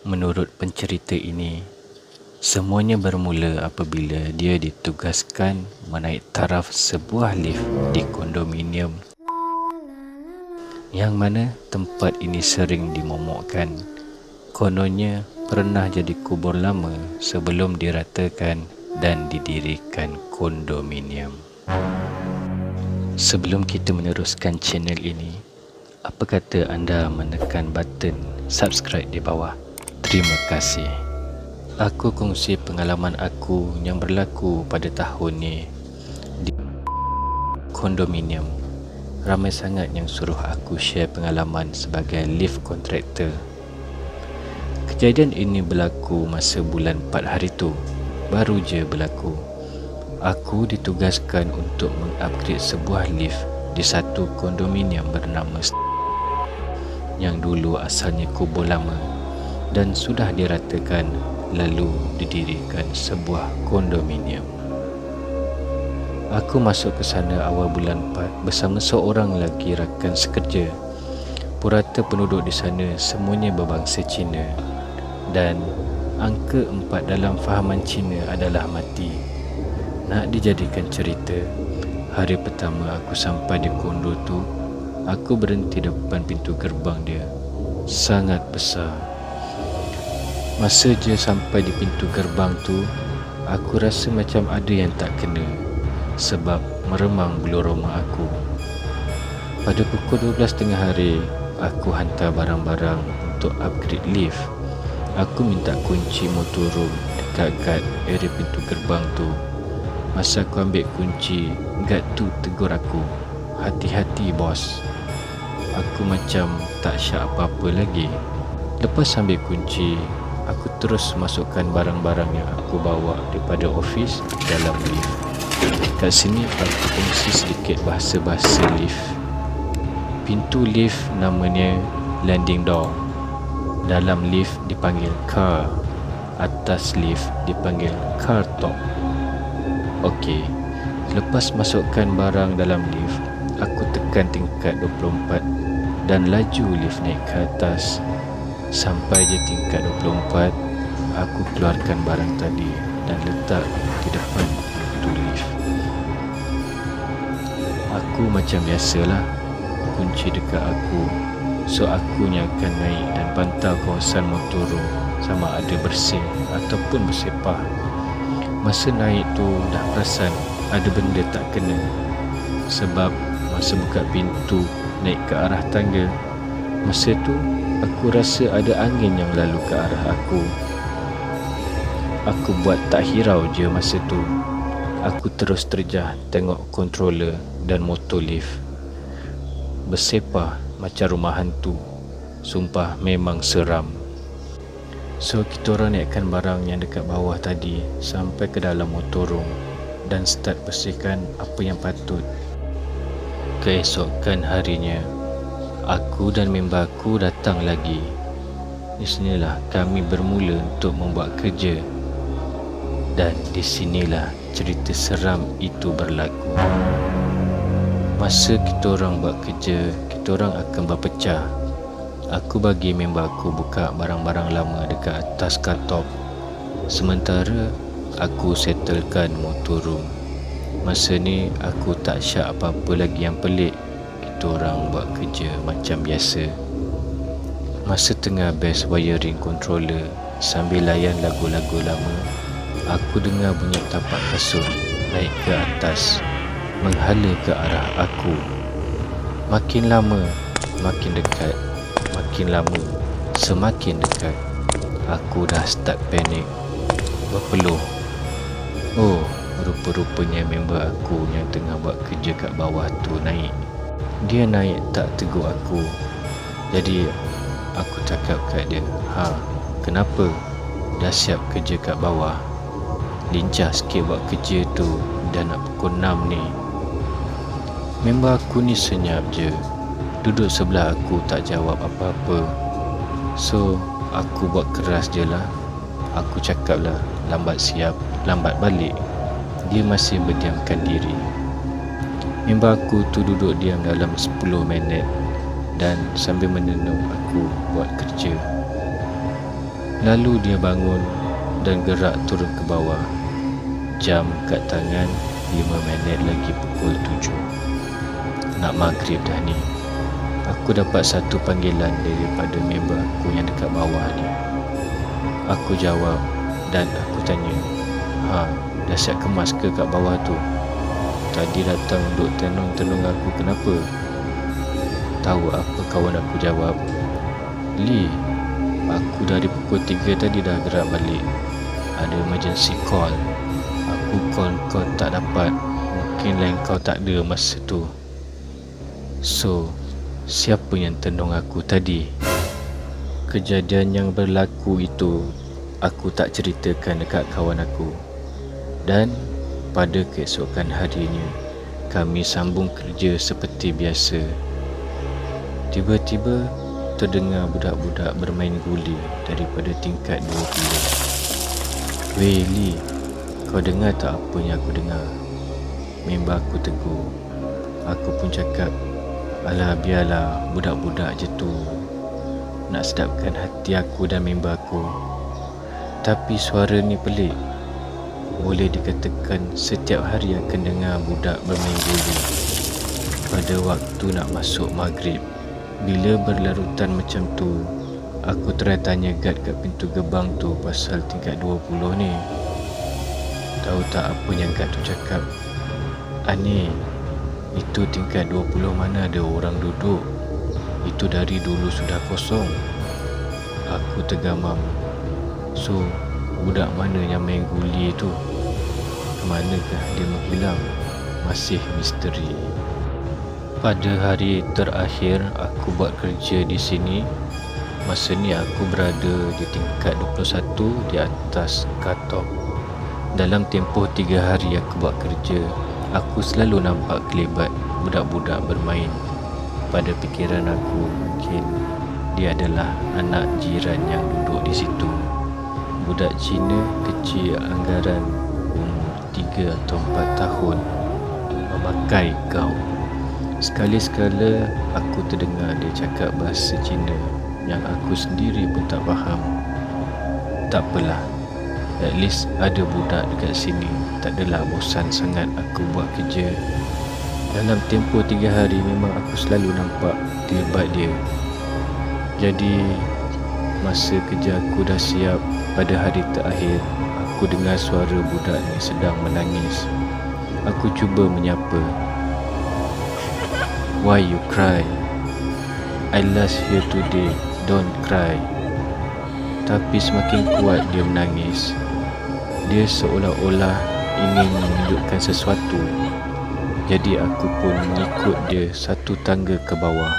Menurut pencerita ini, semuanya bermula apabila dia ditugaskan menaik taraf sebuah lift di kondominium yang mana tempat ini sering dimomokkan. Kononnya pernah jadi kubur lama sebelum diratakan dan didirikan kondominium. Sebelum kita meneruskan channel ini, apa kata anda menekan button subscribe di bawah? Terima kasih. Aku kongsi pengalaman aku yang berlaku pada tahun ni di kondominium. Ramai sangat yang suruh aku share pengalaman sebagai lift contractor. Kejadian ini berlaku masa bulan 4 hari tu. Baru je berlaku. Aku ditugaskan untuk mengupgrade sebuah lift di satu kondominium bernama yang dulu asalnya kubur lama dan sudah diratakan lalu didirikan sebuah kondominium. Aku masuk ke sana awal bulan 4 bersama seorang lelaki rakan sekerja. Purata penduduk di sana semuanya berbangsa Cina dan angka 4 dalam fahaman Cina adalah mati. Nak dijadikan cerita, hari pertama aku sampai di kondo tu, aku berhenti depan pintu gerbang dia. Sangat besar. Masa je sampai di pintu gerbang tu, aku rasa macam ada yang tak kena sebab meremang bulu roma aku. Pada pukul 12 tengah hari, aku hantar barang-barang untuk upgrade lift. Aku minta kunci motor room dekat guard area pintu gerbang tu. Masa aku ambil kunci, guard tu tegur aku, "Hati-hati bos." Aku macam tak syak apa-apa lagi. Lepas ambil kunci, aku terus masukkan barang-barang yang aku bawa daripada office dalam lift. Kat sini aku kongsi sedikit bahasa-bahasa lift. Pintu lift namanya landing door. Dalam lift dipanggil car. Atas lift dipanggil car top. Okey, lepas masukkan barang dalam lift, aku tekan tingkat 24 dan laju lift naik ke atas. Sampai je tingkat 24, aku keluarkan barang tadi dan letak di depan pintu lift. Aku macam biasalah, kunci dekat aku. So aku yang akan naik dan pantau kawasan motor room sama ada bersih ataupun bersepah. Masa naik tu dah perasan ada benda tak kena. Sebab masa buka pintu naik ke arah tangga, masa tu aku rasa ada angin yang lalu ke arah aku. Aku buat tak hirau je masa tu. Aku terus terjah tengok controller dan motor lift. Bersepah macam rumah hantu. Sumpah memang seram. So kita orang naikkan barang yang dekat bawah tadi sampai ke dalam motor room dan start bersihkan apa yang patut. Keesokan harinya, aku dan member aku datang lagi. Di sinilah kami bermula untuk membuat kerja. Dan di sinilah cerita seram itu berlaku. Masa kita orang buat kerja, kita orang akan berpecah. Aku bagi member aku buka barang-barang lama dekat atas kartop. Sementara aku settlekan motor room. Masa ni aku tak syak apa-apa lagi yang pelik. Kita orang buat kerja macam biasa. Masa tengah best wiring controller sambil layan lagu-lagu lama, aku dengar bunyi tapak kasut naik ke atas, menghala ke arah aku. Makin lama, makin dekat. Makin lama, semakin dekat. Aku dah start panik, berpeluh. Oh, rupa-rupanya member aku yang tengah buat kerja kat bawah tu naik. Dia naik tak tegur aku. Jadi aku cakap kat dia, kenapa? Dah siap kerja kat bawah? Lincah sikit buat kerja tu, dah nak pukul 6 ni. Member aku ni senyap je, duduk sebelah aku tak jawab apa-apa. So aku buat keras je lah. Aku cakap lah, lambat siap, lambat balik. Dia masih berdiamkan diri. Member aku tu duduk diam dalam 10 minit dan sambil menenung aku buat kerja. Lalu dia bangun dan gerak turun ke bawah. Jam kat tangan 5 minit lagi pukul 7. Nak maghrib dah ni. Aku dapat satu panggilan daripada member aku yang dekat bawah ni. Aku jawab dan aku tanya, dah siap kemas ke kat bawah tu? Tadi datang duduk tenung-tenung aku, kenapa? Tahu apa kawan aku jawab? Lee, aku dari pukul 3 tadi dah gerak balik. Ada emergency call. Aku call kau tak dapat. Mungkin line kau tak ada masa tu. So, siapa yang tenung aku tadi? Kejadian yang berlaku itu aku tak ceritakan dekat kawan aku. Dan pada keesokan harinya, kami sambung kerja seperti biasa. Tiba-tiba terdengar budak-budak bermain guli daripada tingkat 20. Weh Lee, kau dengar tak apa yang aku dengar? Member aku tegur. Aku pun cakap, alah biarlah, budak-budak je tu. Nak sedapkan hati aku dan member aku. Tapi suara ni pelik. Boleh dikatakan setiap hari akan dengar budak bermain guli. Pada waktu nak masuk maghrib, bila berlarutan macam tu, aku try tanya guard kat pintu gerbang tu pasal tingkat 20 ni. Tahu tak apa yang guard tu cakap? Ani, itu tingkat 20 mana ada orang duduk. Itu dari dulu sudah kosong. Aku tergamam. So, budak mana yang main guli tu? Kemanakah dia menghilang? Masih misteri. Pada hari terakhir aku buat kerja di sini, masa ni aku berada di tingkat 21 di atas cut-off. Dalam tempoh 3 hari aku buat kerja, aku selalu nampak kelibat budak-budak bermain. Pada fikiran aku, mungkin dia adalah anak jiran yang duduk di situ. Budak Cina kecil anggaran umur 3 atau 4 tahun, memakai gaun. Sekali-sekala aku terdengar dia cakap bahasa Cina yang aku sendiri pun tak faham. Tak apalah, at least ada budak dekat sini. Tak adalah bosan sangat aku buat kerja. Dalam tempoh 3 hari memang aku selalu nampak kelibat dia. Jadi masa kerja aku dah siap, pada hari terakhir aku dengar suara budak ni sedang menangis. Aku cuba menyapa. Why you cry? I last here today, don't cry. Tapi semakin kuat dia menangis. Dia seolah-olah ingin menunjukkan sesuatu. Jadi aku pun mengikut dia satu tangga ke bawah.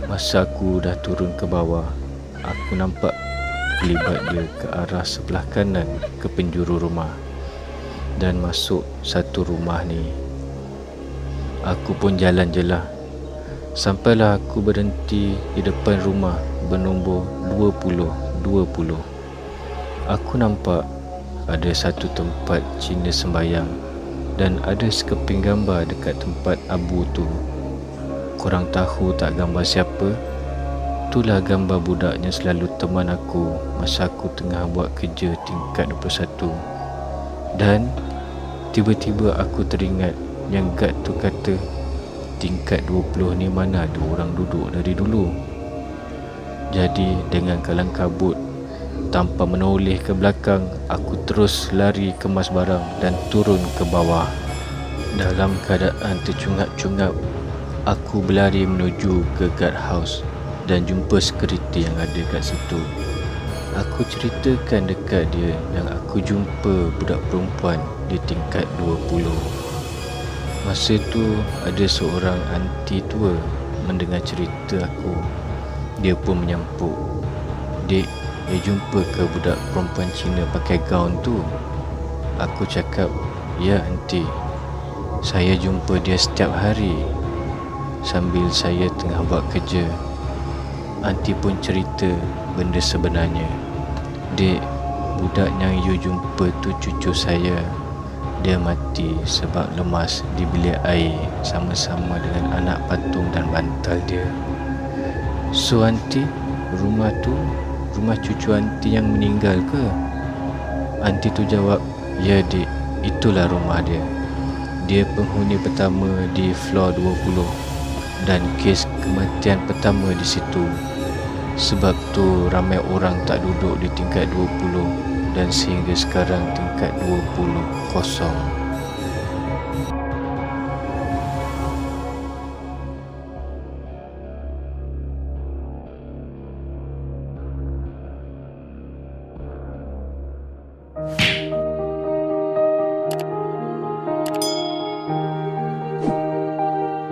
Masa aku dah turun ke bawah, aku nampak kelibat dia ke arah sebelah kanan ke penjuru rumah dan masuk satu rumah ni. Aku pun jalan je lah. Sampailah aku berhenti di depan rumah bernombor 20. Aku nampak ada satu tempat Cina sembayang dan ada sekeping gambar dekat tempat abu tu. Korang tahu tak gambar siapa? Itulah gambar budak yang selalu teman aku masa aku tengah buat kerja tingkat 21. Dan tiba-tiba aku teringat yang guard tu kata tingkat 20 ni mana ada orang duduk dari dulu. Jadi dengan kalang kabut, tanpa menoleh ke belakang, aku terus lari kemas barang dan turun ke bawah. Dalam keadaan tercungap-cungap, aku berlari menuju ke guard house dan jumpa security yang ada kat situ. Aku ceritakan dekat dia yang aku jumpa budak perempuan di tingkat 20. Masa tu ada seorang aunty tua mendengar cerita aku. Dia pun menyampuk. Dek, dia jumpa ke budak perempuan Cina pakai gaun tu? Aku cakap, ya aunty, saya jumpa dia setiap hari sambil saya tengah buat kerja. Aunty pun cerita benda sebenarnya. Dek, budak yang you jumpa tu cucu saya. Dia mati sebab lemas di bilik air sama-sama dengan anak patung dan bantal dia. So aunty, rumah tu rumah cucu anti yang meninggal ke? Anti tu jawab, ya dik, itulah rumah dia. Dia penghuni pertama di floor 20 dan kes kematian pertama di situ. Sebab tu ramai orang tak duduk di tingkat 20 dan sehingga sekarang tingkat 20 kosong.